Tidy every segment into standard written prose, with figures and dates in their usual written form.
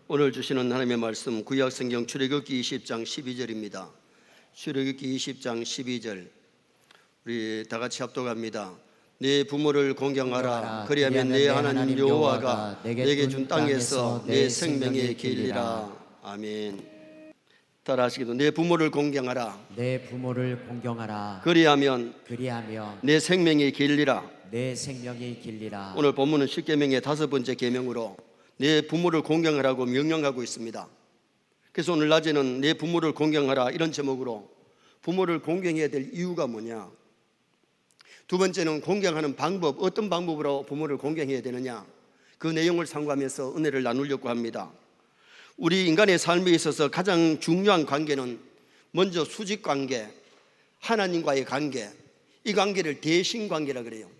오늘 주시는 하나님의 말씀 구약성경 출애굽기 20장 12절입니다. 출애굽기 20장 12절 우리 다 같이 합독합니다. 내 부모를 공경하라. 그리하면 내 하나님 여호와가 내게 준 땅에서 내 생명에 길리라. 아멘. 따라하시기도 내 부모를 공경하라. 내 부모를 공경하라. 그리하면 내 생명이 길리라. 내 생명이 길리라. 오늘 본문은 십계명의 5번째 계명으로 내 부모를 공경하라고 명령하고 있습니다. 그래서 오늘 낮에는 내 부모를 공경하라 이런 제목으로 부모를 공경해야 될 이유가 뭐냐, 두 번째는 공경하는 방법, 어떤 방법으로 부모를 공경해야 되느냐, 그 내용을 상고하면서 은혜를 나누려고 합니다. 우리 인간의 삶에 있어서 가장 중요한 관계는 먼저 수직관계, 하나님과의 관계, 이 관계를 대신관계라 그래요.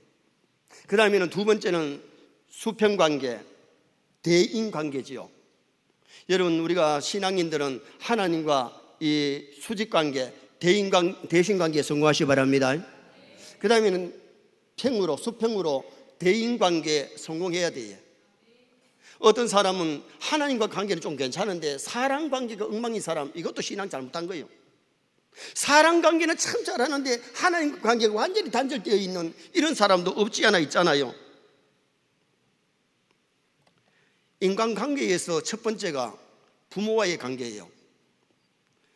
그 다음에는 두 번째는 수평관계, 대인관계지요. 여러분, 우리가 신앙인들은 하나님과 이 수직관계, 대신관계에 성공하시기 바랍니다. 그 다음에는 평으로, 수평으로 대인관계에 성공해야 돼요. 어떤 사람은 하나님과 관계는 좀 괜찮은데 사랑관계가 엉망인 사람, 이것도 신앙 잘못한 거예요. 사랑관계는 참 잘하는데 하나님과 관계가 완전히 단절되어 있는 이런 사람도 없지 않아 있잖아요. 인간관계에서 첫 번째가 부모와의 관계예요.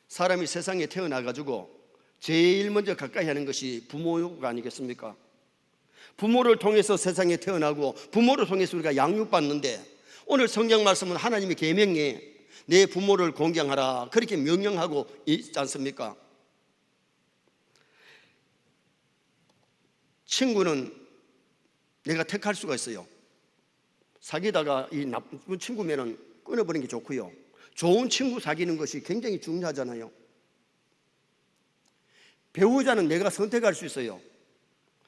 사람이 세상에 태어나가지고 제일 먼저 가까이 하는 것이 부모가 아니겠습니까? 부모를 통해서 세상에 태어나고 부모를 통해서 우리가 양육받는데, 오늘 성경 말씀은 하나님의 계명에 내 부모를 공경하라 그렇게 명령하고 있지 않습니까? 친구는 내가 택할 수가 있어요. 사귀다가 이 나쁜 친구면은 끊어버리는 게 좋고요, 좋은 친구 사귀는 것이 굉장히 중요하잖아요. 배우자는 내가 선택할 수 있어요.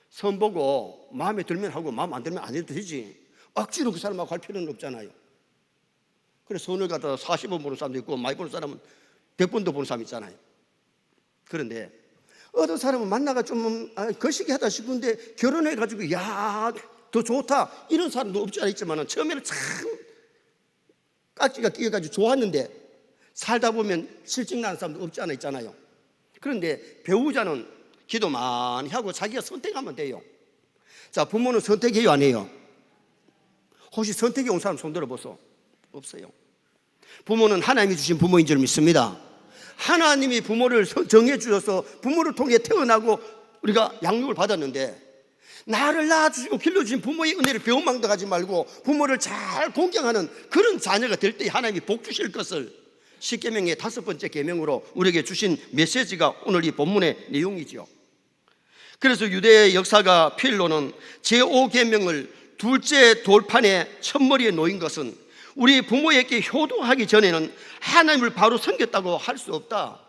선 보고 마음에 들면 하고 마음 안 들면 안 해도 되지, 억지로 그 사람하고 할 필요는 없잖아요. 그래서 선을 갖다가 40번 보는 사람도 있고 많이 보는 사람은 100번도 보는 사람 있잖아요. 그런데 어떤 사람은 만나가 좀 거시기 하다 싶은데 결혼해가지고 야 더 좋다 이런 사람도 없지 않아 있지만, 처음에는 참 깍지가 끼어가지고 좋았는데 살다 보면 실증 나는 사람도 없지 않아 있잖아요. 그런데 배우자는 기도 많이 하고 자기가 선택하면 돼요. 자, 부모는 선택해요, 안 해요? 혹시 선택해 온 사람 손 들어보소. 없어요. 부모는 하나님이 주신 부모인 줄 믿습니다. 하나님이 부모를 정해 주셔서 부모를 통해 태어나고 우리가 양육을 받았는데, 나를 낳아주시고 길러주신 부모의 은혜를 배은망덕하지 말고 부모를 잘 공경하는 그런 자녀가 될 때 하나님이 복 주실 것을 십계명의 5번째 계명으로 우리에게 주신 메시지가 오늘 이 본문의 내용이죠. 그래서 유대의 역사가 필로는 제5계명을 둘째 돌판에 첫머리에 놓인 것은 우리 부모에게 효도하기 전에는 하나님을 바로 섬겼다고 할 수 없다.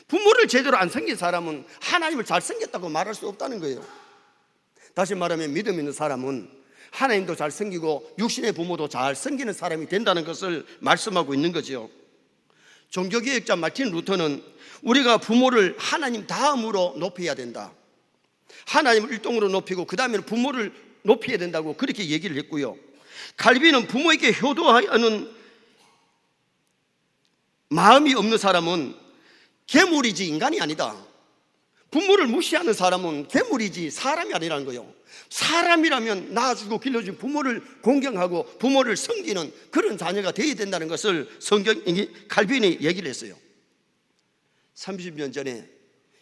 부모를 제대로 안 섬긴 사람은 하나님을 잘 섬겼다고 말할 수 없다는 거예요. 다시 말하면 믿음 있는 사람은 하나님도 잘 섬기고 육신의 부모도 잘 섬기는 사람이 된다는 것을 말씀하고 있는 거죠. 종교개혁자 마틴 루터는 우리가 부모를 하나님 다음으로 높여야 된다, 하나님을 1등으로 높이고 그 다음에는 부모를 높여야 된다고 그렇게 얘기를 했고요. 칼빈은 부모에게 효도하는 마음이 없는 사람은 괴물이지 인간이 아니다. 부모를 무시하는 사람은 괴물이지 사람이 아니라는 거예요. 사람이라면 낳아주고 길러준 부모를 공경하고 부모를 섬기는 그런 자녀가 되어야 된다는 것을 칼빈이 얘기를 했어요. 30년 전에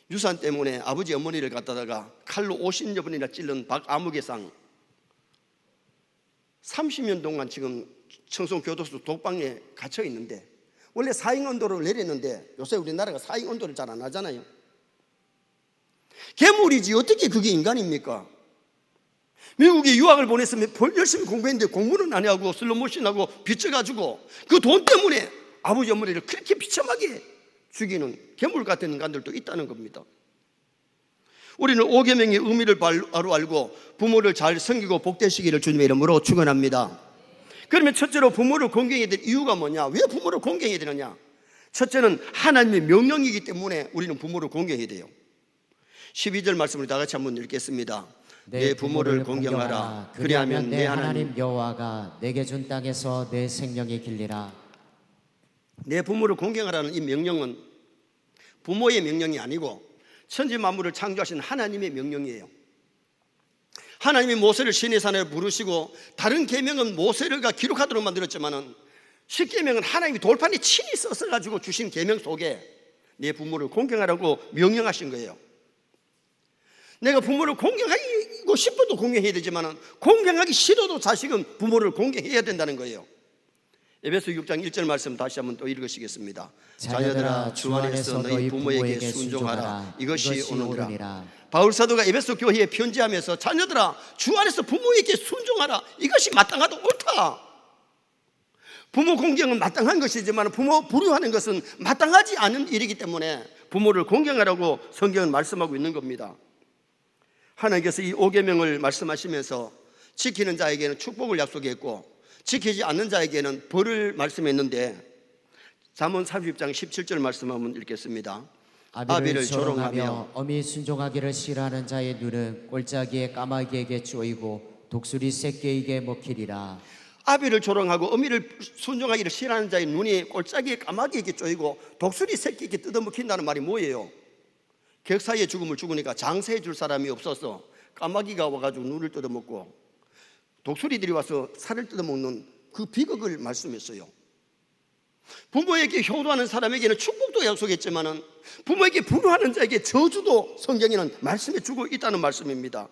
유산 때문에 아버지 어머니를 갖다가 칼로 50여 번이나 찔른 박아무개상, 30년 동안 지금 청송교도소 독방에 갇혀 있는데, 원래 사형언도를 내렸는데 요새 우리나라가 사형언도를 잘 안 하잖아요. 괴물이지 어떻게 그게 인간입니까? 미국에 유학을 보냈으면 열심히 공부했는데 공부는 안 하고 슬로모션하고 빚져가지고 그 돈 때문에 아버지 어머니를 그렇게 비참하게 죽이는 괴물 같은 인간들도 있다는 겁니다. 우리는 5계명의 의미를 바로 알고 부모를 잘 섬기고 복되시기를 주님의 이름으로 축원합니다. 그러면 첫째로 부모를 공경해야 될 이유가 뭐냐? 왜 부모를 공경해야 되느냐? 첫째는 하나님의 명령이기 때문에 우리는 부모를 공경해야 돼요. 12절 말씀을 다 같이 한번 읽겠습니다. 내 부모를 공경하라. 그리하면 내 하나님 여호와가 내게 준 땅에서 내 생명이 길리라. 내 부모를 공경하라는 이 명령은 부모의 명령이 아니고 천지 만물을 창조하신 하나님의 명령이에요. 하나님이 모세를 시내산에 부르시고 다른 계명은 모세가 기록하도록 만들었지만은 십계명은 하나님이 돌판에 친히 써가지고 주신 계명 속에 내 부모를 공경하라고 명령하신 거예요. 내가 부모를 공경하고 싶어도 공경해야 되지만은 공경하기 싫어도 자식은 부모를 공경해야 된다는 거예요. 에베소 6장 1절 말씀 다시 한번 또 읽으시겠습니다. 자녀들아 주 안에서 너희 부모에게 순종하라. 이것이 오늘이라. 바울 사도가 에베소 교회에 편지하면서 자녀들아 주 안에서 부모에게 순종하라. 이것이 마땅하다 옳다. 부모 공경은 마땅한 것이지만 부모 불효하는 것은 마땅하지 않은 일이기 때문에 부모를 공경하라고 성경은 말씀하고 있는 겁니다. 하나님께서 이 5계명을 말씀하시면서 지키는 자에게는 축복을 약속했고 지키지 않는 자에게는 벌을 말씀했는데 잠언 30장 17절 말씀 한번 읽겠습니다. 아비를 조롱하며 어미 순종하기를 싫어하는 자의 눈은 꼴짜기의 까마귀에게 쪼이고 독수리 새끼에게 먹히리라. 아비를 조롱하고 어미를 순종하기를 싫어하는 자의 눈이 꼴짜기의 까마귀에게 쪼이고 독수리 새끼에게 뜯어먹힌다는 말이 뭐예요? 객사의 죽음을 죽으니까 장사해 줄 사람이 없어서 까마귀가 와가지고 눈을 뜯어먹고 독수리들이 와서 살을 뜯어먹는 그 비극을 말씀했어요. 부모에게 효도하는 사람에게는 축복도 약속했지만 부모에게 불효하는 자에게 저주도 성경에는 말씀해 주고 있다는 말씀입니다.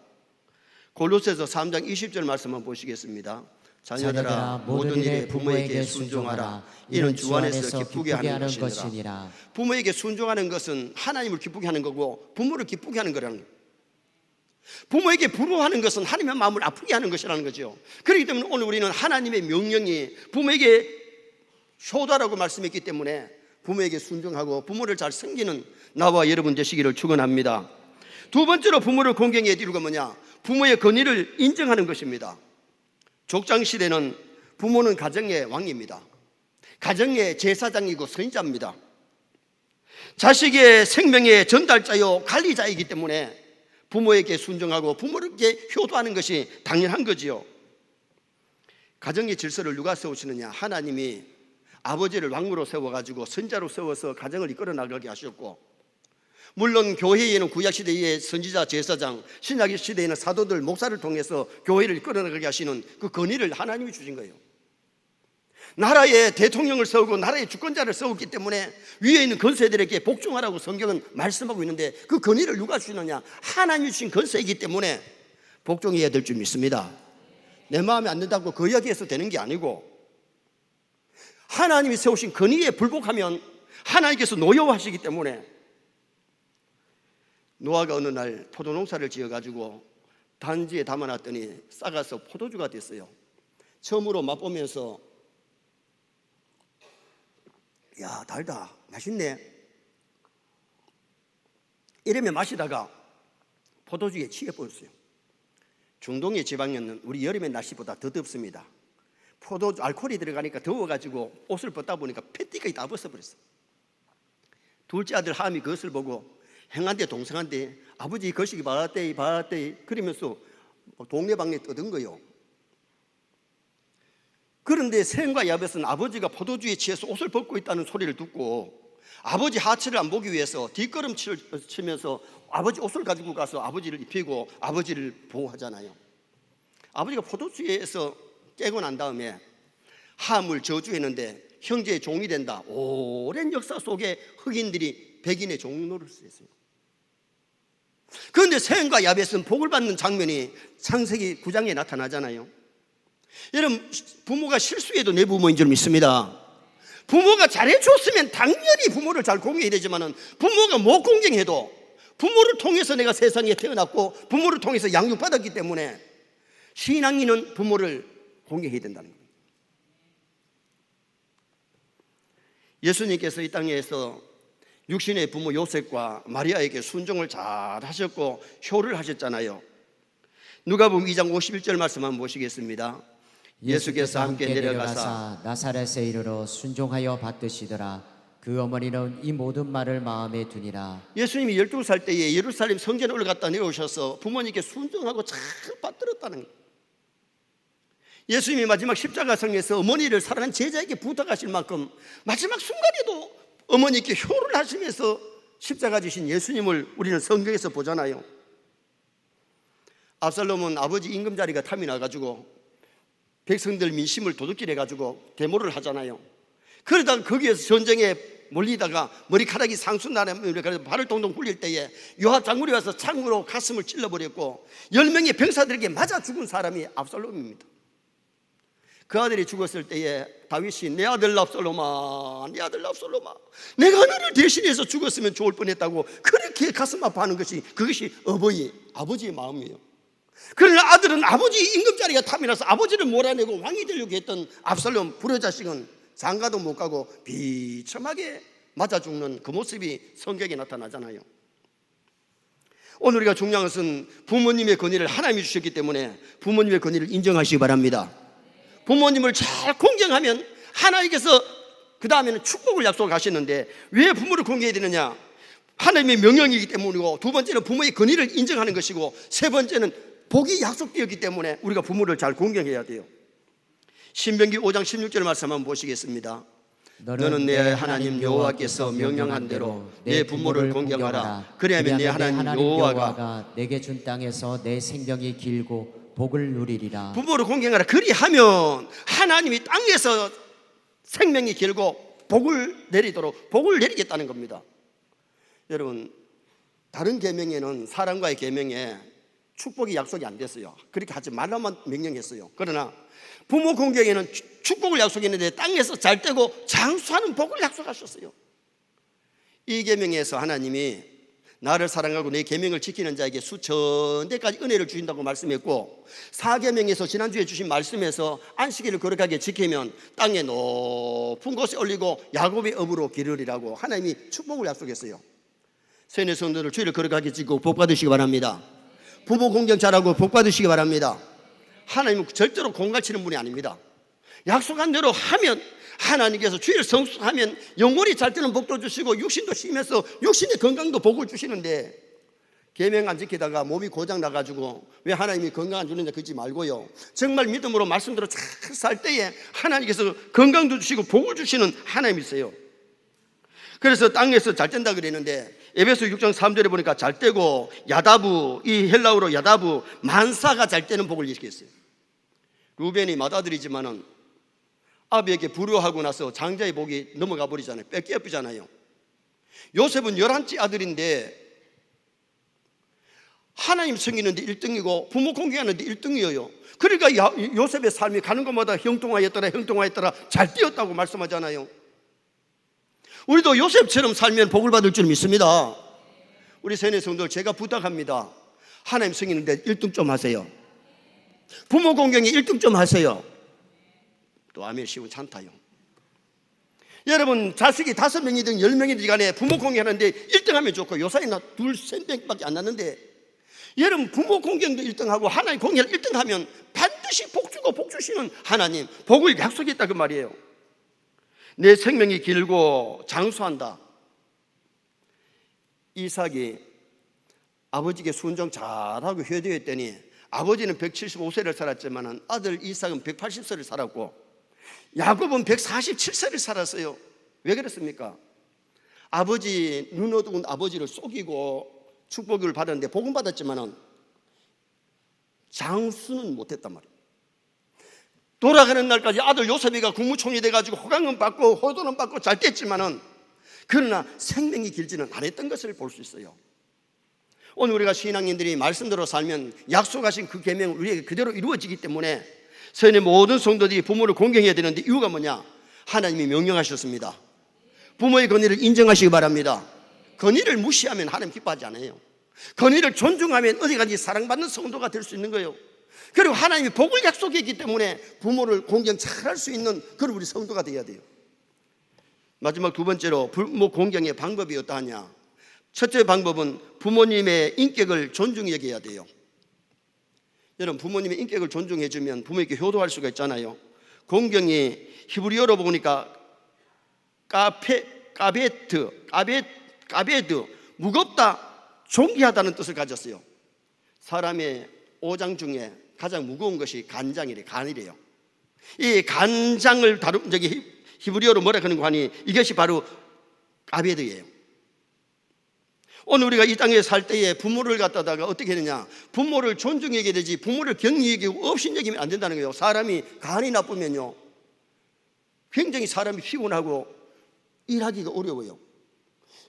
골로새서 3장 20절 말씀 한번 보시겠습니다. 자녀들아 모든 일에 부모에게 순종하라. 이는 주 안에서 기쁘게 하는 것이니라. 부모에게 순종하는 것은 하나님을 기쁘게 하는 거고 부모를 기쁘게 하는 거라는 거예요. 부모에게 불효하는 것은 하나님의 마음을 아프게 하는 것이라는 거죠. 그렇기 때문에 오늘 우리는 하나님의 명령이 부모에게 효도하라고 말씀했기 때문에 부모에게 순종하고 부모를 잘 섬기는 나와 여러분 되시기를 축원합니다. 두 번째로 부모를 공경해야 될 이유가 뭐냐? 부모의 권위를 인정하는 것입니다. 족장시대는 부모는 가정의 왕입니다. 가정의 제사장이고 선지자입니다. 자식의 생명의 전달자요 관리자이기 때문에 부모에게 순종하고 부모에게 효도하는 것이 당연한 거지요. 가정의 질서를 누가 세우시느냐? 하나님이 아버지를 왕으로 세워가지고 선자로 세워서 가정을 이끌어 나가게 하셨고, 물론 교회에는 구약시대의 선지자 제사장, 신약시대에는 사도들 목사를 통해서 교회를 이끌어 나가게 하시는 그 권위를 하나님이 주신 거예요. 나라의 대통령을 세우고 나라의 주권자를 세웠기 때문에 위에 있는 권세들에게 복종하라고 성경은 말씀하고 있는데 그 권위를 누가 주느냐? 하나님이 주신 권세이기 때문에 복종해야 될 줄 믿습니다. 내 마음에 안 든다고 그 이야기해서 되는 게 아니고 하나님이 세우신 권위에 불복하면 하나님께서 노여워하시기 때문에 노아가 어느 날 포도농사를 지어가지고 단지에 담아놨더니 싹아서 포도주가 됐어요. 처음으로 맛보면서 야 달다 맛있네 이러면 마시다가 포도주에 취해버렸어요. 중동의 지방에는 우리 여름의 날씨보다 더 덥습니다. 포도주 알코올이 들어가니까 더워가지고 옷을 벗다 보니까 패티가 다 벗어버렸어요. 둘째 아들 함이 그것을 보고 형한테 동생한테 아버지 거시기 봐왔대 그러면서 동네방네 떠든 거요. 그런데 셈과 야벳은 아버지가 포도주에 취해서 옷을 벗고 있다는 소리를 듣고 아버지 하체를 안 보기 위해서 뒷걸음치를 치면서 아버지 옷을 가지고 가서 아버지를 입히고 아버지를 보호하잖아요. 아버지가 포도주에서 깨고 난 다음에 함을 저주했는데 형제의 종이 된다. 오랜 역사 속에 흑인들이 백인의 종 노릇을 했어요. 그런데 셈과 야벳은 복을 받는 장면이 창세기 9장에 나타나잖아요. 여러분, 부모가 실수해도 내 부모인 줄 믿습니다. 부모가 잘해줬으면 당연히 부모를 잘 공경해야 되지만 부모가 못 공경해도 부모를 통해서 내가 세상에 태어났고 부모를 통해서 양육받았기 때문에 신앙인은 부모를 공경해야 된다는 겁니다. 예수님께서 이 땅에서 육신의 부모 요셉과 마리아에게 순종을 잘 하셨고 효를 하셨잖아요. 누가복음 2장 51절 말씀 한번 보시겠습니다. 예수께서 함께 내려가사 나사렛에 이르러 순종하여 받드시더라. 그 어머니는 이 모든 말을 마음에 두니라. 예수님이 12살 때에 예루살렘 성전에 올라갔다 내려오셔서 부모님께 순종하고 잘 받들었다는 거예요. 예수님이 마지막 십자가상에서 어머니를 사랑한 제자에게 부탁하실 만큼 마지막 순간에도 어머니께 효를 하시면서 십자가 지신 예수님을 우리는 성경에서 보잖아요. 압살롬은 아버지 임금자리가 탐이 나가지고 백성들 민심을 도둑질해가지고 데모를 하잖아요. 그러다가 거기에서 전쟁에 몰리다가 머리카락이 상순나면 발을 동동 굴릴 때에 요압 장군이 와서 창으로 가슴을 찔러버렸고 10명의 병사들에게 맞아 죽은 사람이 압살롬입니다. 그 아들이 죽었을 때에 다윗이 내 아들 압살롬아, 내 아들 압살롬아, 내가 너를 대신해서 죽었으면 좋을 뻔했다고 그렇게 가슴 아파하는 것이, 그것이 아버지의 마음이에요. 그러나 아들은 아버지 임금자리가 탐이 나서 아버지를 몰아내고 왕이 되려고 했던 압살롬 불효자식은 장가도 못 가고 비참하게 맞아 죽는 그 모습이 성경에 나타나잖아요. 오늘 우리가 중요한 것은 부모님의 권위를 하나님이 주셨기 때문에 부모님의 권위를 인정하시기 바랍니다. 부모님을 잘 공경하면 하나님께서 그 다음에는 축복을 약속하시는데, 왜 부모를 공경해야 되느냐? 하나님의 명령이기 때문이고, 두 번째는 부모의 권위를 인정하는 것이고, 세 번째는 복이 약속되었기 때문에 우리가 부모를 잘 공경해야 돼요. 신명기 5장 16절 말씀 한번 보시겠습니다. 너는 내 하나님 여호와께서 명령한 대로 내 부모를 공경하라. 그리하면 내 하나님 여호와가 내게 준 땅에서 내 생명이 길고 복을 누리리라. 부모를 공경하라. 그리하면 하나님이 땅에서 생명이 길고 복을 내리겠다는 겁니다. 여러분, 다른 계명에는, 사람과의 계명에 축복이 약속이 안 됐어요. 그렇게 하지 말라만 명령했어요. 그러나 부모 공경에는 축복을 약속했는데 땅에서 잘 되고 장수하는 복을 약속하셨어요. 이 계명에서 하나님이 나를 사랑하고 내 계명을 지키는 자에게 수천 대까지 은혜를 주신다고 말씀했고, 사계명에서 지난주에 주신 말씀에서 안식일을 거룩하게 지키면 땅에 높은 곳에 올리고 야곱의 업으로 기르리라고 하나님이 축복을 약속했어요. 세뇌 성도들 주일을 거룩하게 지키고 복 받으시기 바랍니다. 부모 공경 잘하고 복 받으시기 바랍니다. 하나님은 절대로 공갈치는 분이 아닙니다. 약속한 대로 하면 하나님께서 주일 성수하면 영혼이 잘 되는 복도 주시고 육신도 쉬면서 육신의 건강도 복을 주시는데, 계명 안 지키다가 몸이 고장 나가지고 왜 하나님이 건강 안 주느냐 그러지 말고요, 정말 믿음으로 말씀대로 잘 살 때에 하나님께서 건강도 주시고 복을 주시는 하나님이세요. 그래서 땅에서 잘 된다 그랬는데 에베소 6장 3절에 보니까 잘 되고 야다부, 이 헬라어로 야다부, 만사가 잘 되는 복을 얘기했어요. 루벤이 맏아들이지만은 아비에게 불효하고 나서 장자의 복이 넘어가 버리잖아요. 뺏겨버리잖아요. 요셉은 11째 아들인데 하나님 섬기는데 1등이고 부모 공경하는데 1등이에요. 그러니까 요셉의 삶이 가는 곳마다 형통하였더라 잘 뛰었다고 말씀하잖아요. 우리도 요셉처럼 살면 복을 받을 줄 믿습니다. 우리 세뇌 성도들, 제가 부탁합니다. 하나님 섬기는데 1등 좀 하세요. 부모 공경에 1등 좀 하세요. 또 아멘 시고 찬타요. 여러분, 자식이 5명이든 10명이든 간에 부모 공경하는데 1등 하면 좋고, 요사이 나 2, 3명밖에 안 났는데, 여러분 부모 공경도 1등하고 하나님 공경을 1등하면 반드시 복 주고 복 주시는 하나님, 복을 약속했다 그 말이에요. 내 생명이 길고 장수한다. 이삭이 아버지께 순종 잘하고 효도했더니 아버지는 175세를 살았지만 아들 이삭은 180세를 살았고 야곱은 147세를 살았어요. 왜 그랬습니까? 아버지, 눈 어두운 아버지를 속이고 축복을 받았는데 복은 받았지만 장수는 못했단 말이에요. 돌아가는 날까지 아들 요셉이가 국무총리 돼가지고 호강은 받고 호도는 받고 잘 됐지만은, 그러나 생명이 길지는 않았던 것을 볼 수 있어요. 오늘 우리가 신앙인들이 말씀대로 살면 약속하신 그 계명은 우리에게 그대로 이루어지기 때문에 세뇌 모든 성도들이 부모를 공경해야 되는데, 이유가 뭐냐? 하나님이 명령하셨습니다. 부모의 권위를 인정하시기 바랍니다. 권위를 무시하면 하나님 기뻐하지 않아요. 권위를 존중하면 어디까지 사랑받는 성도가 될 수 있는 거예요. 그리고 하나님이 복을 약속했기 때문에 부모를 공경 잘할 수 있는 그런 우리 성도가 되어야 돼요. 마지막 두 번째로 부모 공경의 방법이 어떠하냐? 첫째 방법은 부모님의 인격을 존중히 여겨야 돼요. 여러분, 부모님의 인격을 존중해 주면 부모에게 효도할 수가 있잖아요. 공경이 히브리어로 보니까 까베드, 무겁다, 존귀하다는 뜻을 가졌어요. 사람의 오장 중에 가장 무거운 것이 간이래요. 이 간장을 다룬 저기 히브리어로 뭐라 그러는 거 하니 이것이 바로 가베드예요. 오늘 우리가 이 땅에 살 때에 부모를 갖다가 어떻게 했느냐, 부모를 존중해야 되지 부모를 경히 여기고 없인 여기면 안 된다는 거예요. 사람이 간이 나쁘면요 굉장히 사람이 피곤하고 일하기가 어려워요.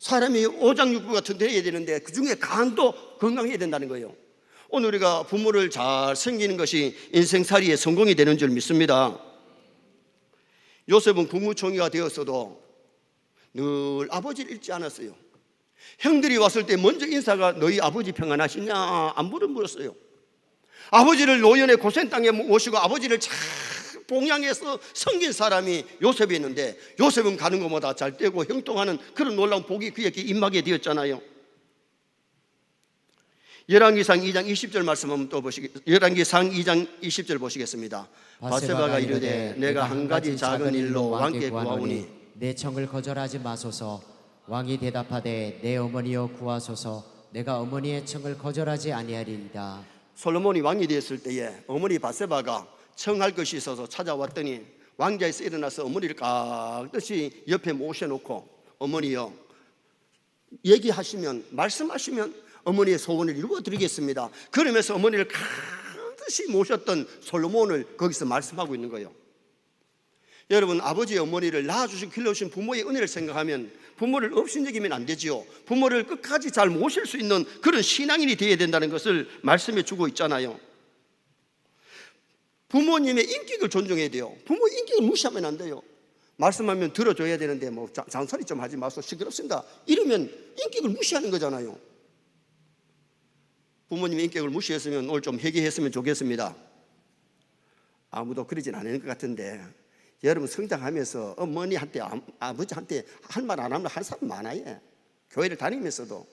사람이 오장육부 같은 데 해야 되는데 그 중에 간도 건강해야 된다는 거예요. 오늘 우리가 부모를 잘 섬기는 것이 인생살이의 성공이 되는 줄 믿습니다. 요셉은 국무총리가 되었어도 늘 아버지를 잃지 않았어요. 형들이 왔을 때 먼저 인사가 너희 아버지 평안하시냐 안 물었어요. 아버지를 노년의 고생 땅에 모시고 아버지를 잘 봉양해서 섬긴 사람이 요셉이었는데 요셉은 가는 것보다 잘 되고 형통하는 그런 놀라운 복이 그에게 임하게 되었잖아요. 열왕기상 2장 20절 말씀 한번 또 보시겠습니다. 열왕기상 2장 20절 보시겠습니다. 바세바가 이르되 내가 한 가지 작은 일로 왕께 구하오니 내 청을 거절하지 마소서. 왕이 대답하되 내 어머니여 구하소서. 내가 어머니의 청을 거절하지 아니하리이다. 솔로몬이 왕이 되었을 때에 어머니 바세바가 청할 것이 있어서 찾아왔더니 왕자에서 일어나서 어머니를 깍듯이 옆에 모셔놓고 어머니여 얘기하시면 말씀하시면 어머니의 소원을 이루어드리겠습니다. 그러면서 어머니를 깍듯이 모셨던 솔로몬을 거기서 말씀하고 있는 거예요. 여러분, 아버지 어머니를 낳아주신 길러주신 부모의 은혜를 생각하면 부모를 업신여기면 안 되지요. 부모를 끝까지 잘 모실 수 있는 그런 신앙인이 되어야 된다는 것을 말씀해 주고 있잖아요. 부모님의 인격을 존중해야 돼요. 부모의 인격을 무시하면 안 돼요. 말씀하면 들어줘야 되는데 뭐 잔소리 좀 하지 마소 시끄럽습니다 이러면 인격을 무시하는 거잖아요. 부모님의 인격을 무시했으면 오늘 좀 회개했으면 좋겠습니다. 아무도 그러진 않는 것 같은데 여러분 성장하면서 어머니한테 아버지한테 할 말 안 하면 한 사람 많아요. 교회를 다니면서도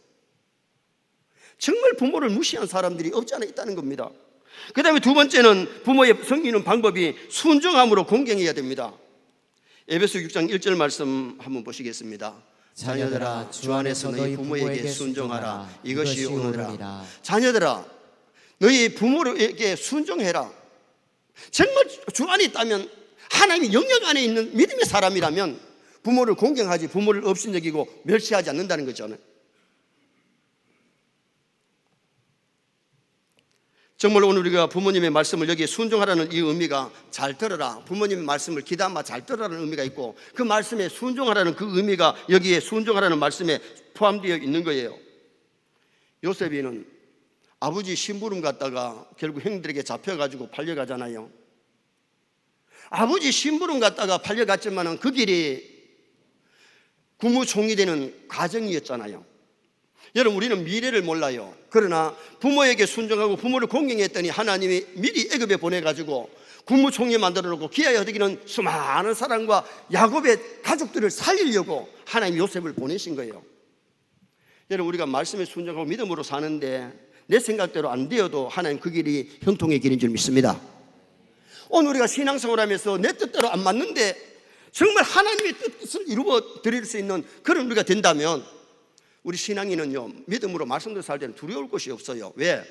정말 부모를 무시한 사람들이 없지 않아 있다는 겁니다. 그 다음에 두 번째는 부모의 섬기는 방법이 순종함으로 공경해야 됩니다. 에베소 6장 1절 말씀 한번 보시겠습니다. 자녀들아 주 안에서 너희 부모에게 순종하라. 이것이 옳으니라. 자녀들아 너희 부모에게 순종해라. 정말 주 안에 있다면 하나님의 영역 안에 있는 믿음의 사람이라면 부모를 공경하지 부모를 업신여기고 멸시하지 않는다는 거잖아요. 정말 오늘 우리가 부모님의 말씀을 여기에 순종하라는 이 의미가 잘 들어라, 부모님의 말씀을 귀담아 잘 들어라는 의미가 있고 그 말씀에 순종하라는 그 의미가 여기에 순종하라는 말씀에 포함되어 있는 거예요. 요셉이는 아버지 심부름 갔다가 결국 형들에게 잡혀가지고 팔려가잖아요. 아버지 심부름 갔다가 팔려갔지만 그 길이 국무총리 되는 과정이었잖아요. 여러분, 우리는 미래를 몰라요. 그러나 부모에게 순종하고 부모를 공경했더니 하나님이 미리 애굽에 보내가지고 국무총리 만들어 놓고 기아에 허덕이는 수많은 사람과 야곱의 가족들을 살리려고 하나님이 요셉을 보내신 거예요. 여러분, 우리가 말씀에 순종하고 믿음으로 사는데 내 생각대로 안 되어도 하나님 그 길이 형통의 길인 줄 믿습니다. 오늘 우리가 신앙생활 하면서 내 뜻대로 안 맞는데 정말 하나님의 뜻을 이루어 드릴 수 있는 그런 우리가 된다면 우리 신앙인은요 믿음으로 말씀대로 살 때는 두려울 것이 없어요. 왜?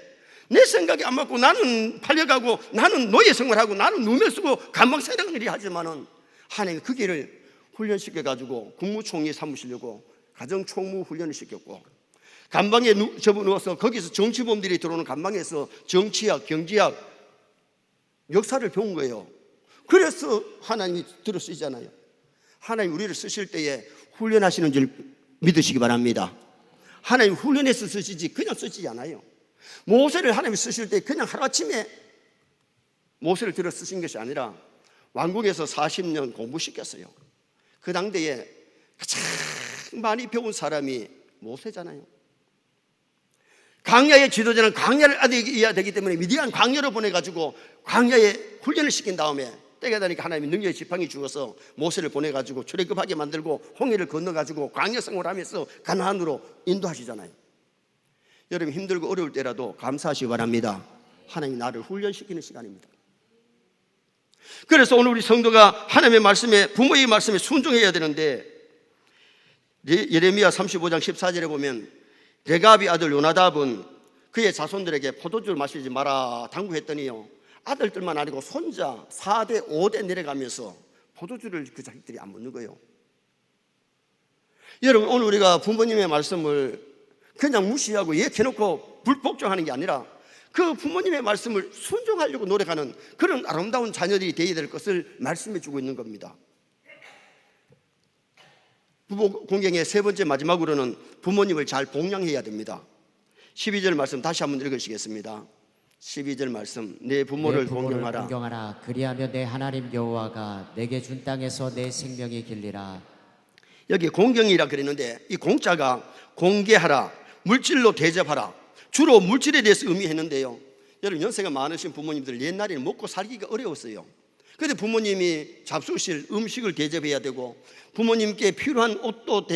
내 생각이 안 맞고 나는 팔려가고 나는 노예 생활하고 나는 누명 쓰고 감방사랑 일이 하지만은 하나님 그 길을 훈련시켜가지고 국무총리 삼으시려고 가정총무 훈련을 시켰고 감방에 접어넣어서 거기서 정치범들이 들어오는 감방에서 정치학, 경제학, 역사를 배운 거예요. 그래서 하나님이 들어 쓰시잖아요. 하나님 우리를 쓰실 때에 훈련하시는 줄 믿으시기 바랍니다. 하나님 훈련해서 쓰시지 그냥 쓰시지 않아요. 모세를 하나님이 쓰실 때 그냥 하루아침에 모세를 들어 쓰신 것이 아니라 왕궁에서 40년 공부시켰어요. 그 당대에 가장 많이 배운 사람이 모세잖아요. 광야의 지도자는 광야를 알아야 되기 때문에 미디안 광야로 보내가지고 광야에 훈련을 시킨 다음에 때가 되니까 하나님이 능력의 지팡이 주어서 모세를 보내가지고 출애굽하게 만들고 홍해를 건너가지고 광야 생활하면서 가나안으로 인도하시잖아요. 여러분 힘들고 어려울 때라도 감사하시기 바랍니다. 하나님이 나를 훈련시키는 시간입니다. 그래서 오늘 우리 성도가 하나님의 말씀에 부모의 말씀에 순종해야 되는데 예레미야 35장 14절에 보면 레갑의 아들 요나답은 그의 자손들에게 포도주를 마시지 마라 당부했더니요 아들들만 아니고 손자 4대 5대 내려가면서 포도주를 그 자식들이 안 먹는 거예요. 여러분, 오늘 우리가 부모님의 말씀을 그냥 무시하고 얘기해놓고 불복종하는 게 아니라 그 부모님의 말씀을 순종하려고 노력하는 그런 아름다운 자녀들이 되어야 될 것을 말씀해 주고 있는 겁니다. 부모 공경의 세 번째 마지막으로는 부모님을 잘 봉양해야 됩니다. 12절 말씀 다시 한번 읽으시겠습니다. 12절 말씀, 내 부모를 공경하라. 그리하면 내 하나님 여호와가 내게 준 땅에서 내 생명이 길리라. 여기 공경이라 그랬는데 이 공자가 공개하라, 물질로 대접하라, 주로 물질에 대해서 의미했는데요. 여러분, 연세가 많으신 부모님들 옛날에는 먹고 살기가 어려웠어요. 그런데 부모님이 잡수실 음식을 대접해야 되고 부모님께 필요한 옷도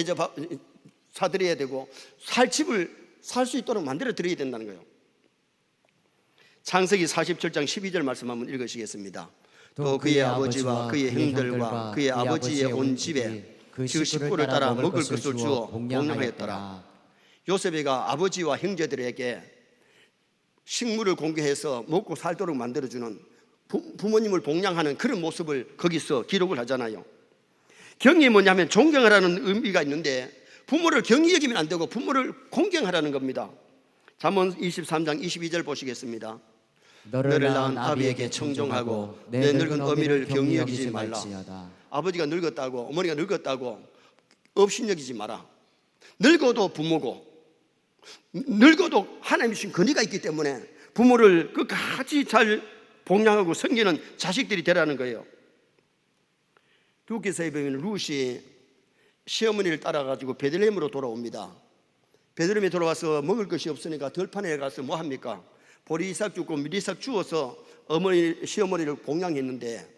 사드려야 되고 살 집을 살 수 있도록 만들어 드려야 된다는 거예요. 창세기 47장 12절 말씀 한번 읽으시겠습니다. 또 그의 아버지와 그의 형들과 그의 아버지의 온 집에 그 식구를 따라 먹을 것을 주어 봉양하였더라. 요셉이가 아버지와 형제들에게 식물을 공개해서 먹고 살도록 만들어주는 부모님을 봉양하는 그런 모습을 거기서 기록을 하잖아요. 경이 뭐냐면 존경하라는 의미가 있는데 부모를 경히 여기면 안 되고 부모를 공경하라는 겁니다. 잠언 23장 22절 보시겠습니다. 너를 낳은 아비에게 청종하고 내 늙은 어미를 경히 여기지 말라. 아버지가 늙었다고 어머니가 늙었다고 업신여기지 마라. 늙어도 부모고 늙어도 하나님이 주신 권위가 있기 때문에 부모를 끝까지 잘 봉양하고 섬기는 자식들이 되라는 거예요. 루키서에 보면 룻이 시어머니를 따라가지고 베들레헴으로 돌아옵니다. 베들레헴에 돌아와서 먹을 것이 없으니까 들판에 가서 뭐 합니까? 보리이삭 주고 미리이삭 주어서 시어머니를 봉양했는데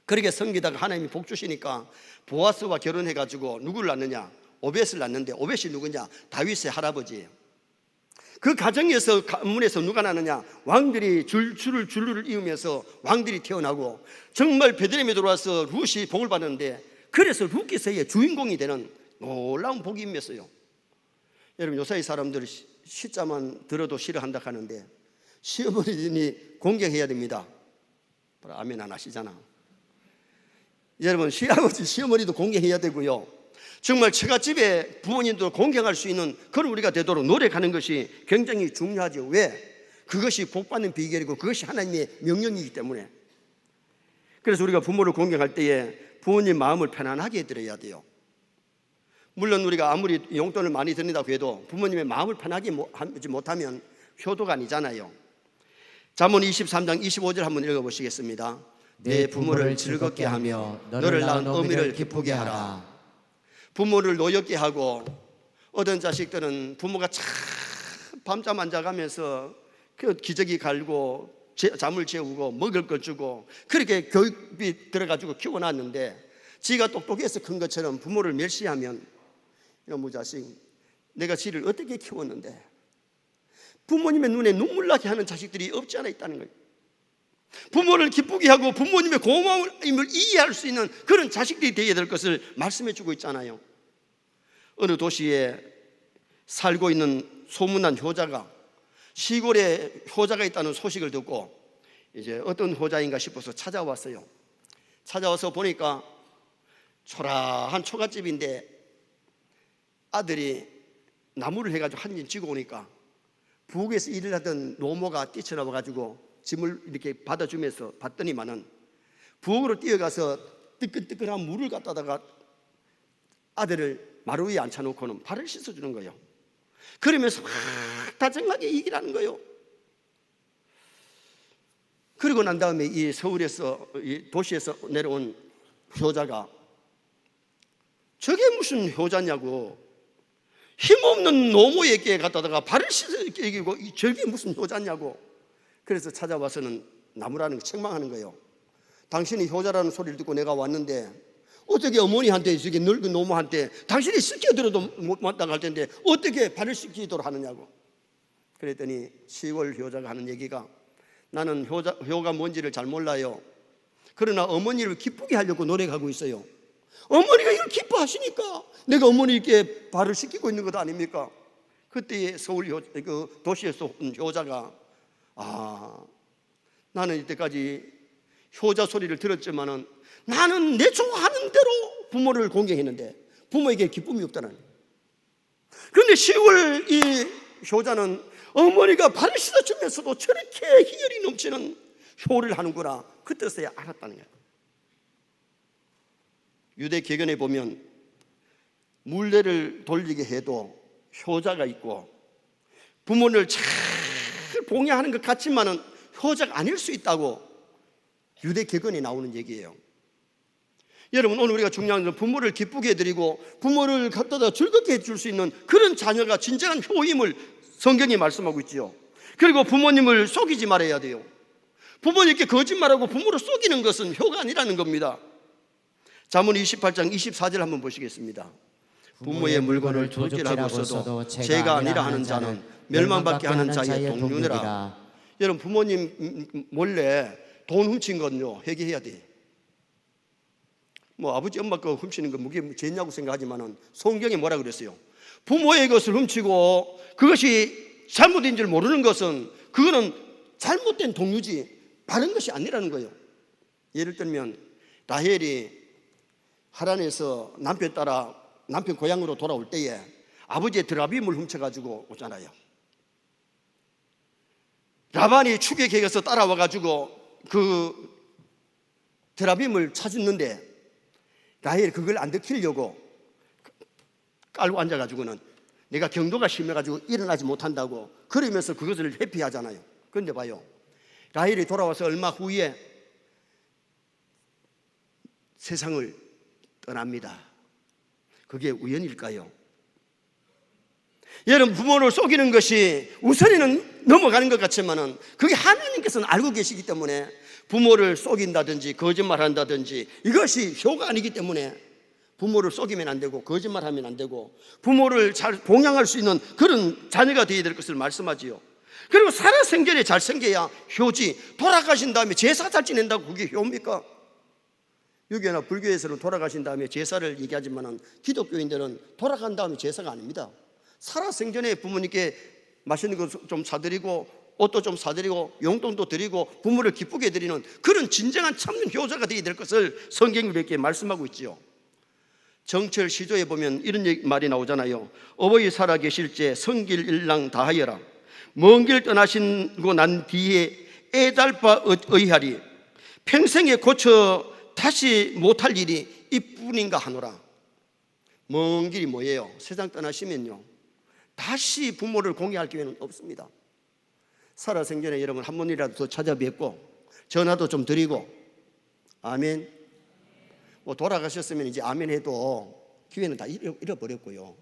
그렇게 섬기다가 하나님이 복 주시니까 보아스와 결혼해가지고 누구를 낳느냐? 오벳을 낳는데 오벳이 누구냐? 다윗의 할아버지예요. 그 가정에서 가문에서 누가 나느냐? 왕들이 줄을 이으면서 왕들이 태어나고 정말 베들레헴에 들어와서 룻이 복을 받는데 그래서 룻기서의 주인공이 되는 놀라운 복이 임했어요. 여러분, 요사이 사람들 시자만 들어도 싫어한다 하는데 시어머니들이 공경해야 됩니다. 아멘 안 하시잖아. 여러분, 시아버지 시어머니도 공경해야 되고요. 정말 처갓집에 부모님도 공경할 수 있는 그런 우리가 되도록 노력하는 것이 굉장히 중요하죠. 왜? 그것이 복받는 비결이고 그것이 하나님의 명령이기 때문에. 그래서 우리가 부모를 공경할 때에 부모님 마음을 편안하게 해드려야 돼요. 물론 우리가 아무리 용돈을 많이 드린다고 해도 부모님의 마음을 편하게 하지 못하면 효도가 아니잖아요. 잠언 23장 25절 한번 읽어보시겠습니다. 내 부모를 즐겁게 하며 너를 낳은 어미를 기쁘게 하라. 부모를 노엽게 하고, 어떤 자식들은 부모가 참 밤잠 안 자가면서 그 기저귀 갈고 잠을 재우고 먹을 걸 주고 그렇게 교육비 들어가지고 키워놨는데 지가 똑똑해서 큰 것처럼 부모를 멸시하면 이놈의 자식, 내가 지를 어떻게 키웠는데. 부모님의 눈에 눈물 나게 하는 자식들이 없지 않아 있다는 거예요. 부모를 기쁘게 하고 부모님의 고마움을 이해할 수 있는 그런 자식들이 되어야 될 것을 말씀해 주고 있잖아요. 어느 도시에 살고 있는 소문난 효자가 시골에 효자가 있다는 소식을 듣고 이제 어떤 효자인가 싶어서 찾아왔어요. 찾아와서 보니까 초라한 초가집인데 아들이 나무를 해가지고 한 진 쥐고 오니까 부엌에서 일을 하던 노모가 뛰쳐나와가지고 짐을 이렇게 받아주면서 봤더니만은 부엌으로 뛰어가서 뜨끈뜨끈한 물을 갖다다가 아들을 마루 위에 앉혀놓고는 발을 씻어주는 거예요. 그러면서 막 다정하게 얘기를 하는 거예요. 그리고 난 다음에 이 서울에서, 이 도시에서 내려온 효자가 저게 무슨 효자냐고, 힘없는 노모에게 갖다다가 발을 씻어 얘기고 저게 무슨 효자냐고. 그래서 찾아와서는 나무라는 거 책망하는 거예요. 당신이 효자라는 소리를 듣고 내가 왔는데 어떻게 어머니한테 저기 늙은 노모한테 당신이 시켜들어도 못 마땅할 텐데 어떻게 발을 씻기도록 하느냐고. 그랬더니 시골 효자가 하는 얘기가, 나는 효가 뭔지를 잘 몰라요. 그러나 어머니를 기쁘게 하려고 노력하고 있어요. 어머니가 이걸 기뻐하시니까 내가 어머니께 발을 씻기고 있는 것 아닙니까? 그때 서울 그 도시에서 온 효자가, 나는 이때까지 효자 소리를 들었지만은 나는 내 좋아하는 대로 부모를 공경했는데 부모에게 기쁨이 없다는. 그런데 10월 이 효자는 어머니가 발을 씻어주면서도 저렇게 희열이 넘치는 효를 하는구나, 그 뜻에 알았다는 거예요. 유대 개견에 보면 물레를 돌리게 해도 효자가 있고 부모를 잘 봉양하는 것 같지만은 효자가 아닐 수 있다고 유대 개견에 나오는 얘기예요. 여러분, 오늘 우리가 중요한 건 부모를 기쁘게 해드리고 부모를 갖다가 즐겁게 해줄 수 있는 그런 자녀가 진정한 효임을 성경이 말씀하고 있지요. 그리고 부모님을 속이지 말아야 돼요. 부모님께 거짓말하고 부모를 속이는 것은 효가 아니라는 겁니다. 잠언 28장 24절 한번 보시겠습니다. 부모의 물건을 도둑질하고 써도 죄가 아니라 하는 자는 멸망받게 하는 자의 동료니라. 여러분, 부모님 몰래 돈 훔친 건요 회개해야 돼. 뭐 아버지 엄마 거 훔치는 거 무게 죄냐고 생각하지만은 성경에 뭐라 그랬어요? 부모의 것을 훔치고 그것이 잘못인 줄 모르는 것은 그거는 잘못된 동료지 바른 것이 아니라는 거예요. 예를 들면 라헬이 하란에서 남편 따라 남편 고향으로 돌아올 때에 아버지의 드라빔을 훔쳐가지고 오잖아요. 라반이 추격해서 따라와가지고 그 드라빔을 찾았는데 라헬이 그걸 안 들키려고 깔고 앉아가지고는 내가 경도가 심해가지고 일어나지 못한다고 그러면서 그것을 회피하잖아요. 그런데 봐요, 라헬이 돌아와서 얼마 후에 세상을 떠납니다. 그게 우연일까요? 여러분, 부모를 속이는 것이 우선에는 넘어가는 것 같지만은 그게 하나님께서는 알고 계시기 때문에 부모를 속인다든지 거짓말한다든지 이것이 효가 아니기 때문에 부모를 속이면 안 되고 거짓말하면 안 되고 부모를 잘 봉양할 수 있는 그런 자녀가 되어야 될 것을 말씀하지요. 그리고 살아생전에 잘 생겨야 효지. 돌아가신 다음에 제사 잘 지낸다고 그게 효입니까? 유교나 불교에서는 돌아가신 다음에 제사를 얘기하지만은 기독교인들은 돌아간 다음에 제사가 아닙니다. 살아생전에 부모님께 맛있는 거 좀 사드리고 옷도 좀 사드리고 용돈도 드리고 부모를 기쁘게 해드리는 그런 진정한 참는 효자가 되어야 될 것을 성경이 이렇게 말씀하고 있지요. 정철 시조에 보면 이런 말이 나오잖아요. 어버이 살아 계실 때 성길 일랑 다하여라. 먼 길 떠나시고 난 뒤에 애달바 의하리. 평생에 고쳐 다시 못할 일이 이뿐인가 하노라. 먼 길이 뭐예요? 세상 떠나시면요 다시 부모를 공경할 기회는 없습니다. 살아생전에 여러분 한 번이라도 더 찾아뵙고 전화도 좀 드리고, 아멘. 뭐 돌아가셨으면 이제 아멘 해도 기회는 다 잃어버렸고요.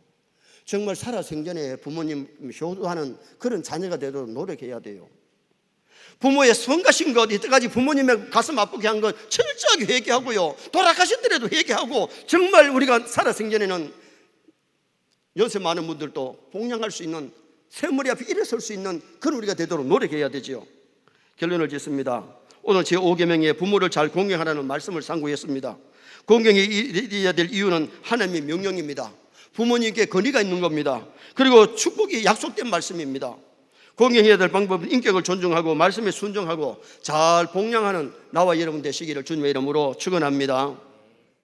정말 살아생전에 부모님 효도하는 그런 자녀가 되도록 노력해야 돼요. 부모의 성가신 것, 이때까지 부모님의 가슴 아프게 한 것 철저하게 회개하고요, 돌아가셨더라도 회개하고, 정말 우리가 살아생전에는 연세 많은 분들도 봉양할 수 있는, 새머리 앞에 일어설 수 있는 그런 우리가 되도록 노력해야 되죠. 결론을 짓습니다. 오늘 제5계명에 부모를 잘 공경하라는 말씀을 상고했습니다. 공경이 이어야 될 이유는 하나님의 명령입니다. 부모님께 권위가 있는 겁니다. 그리고 축복이 약속된 말씀입니다. 공경해야 될 방법은 인격을 존중하고 말씀에 순종하고 잘 봉양하는 나와 여러분 되시기를 주님의 이름으로 축원합니다.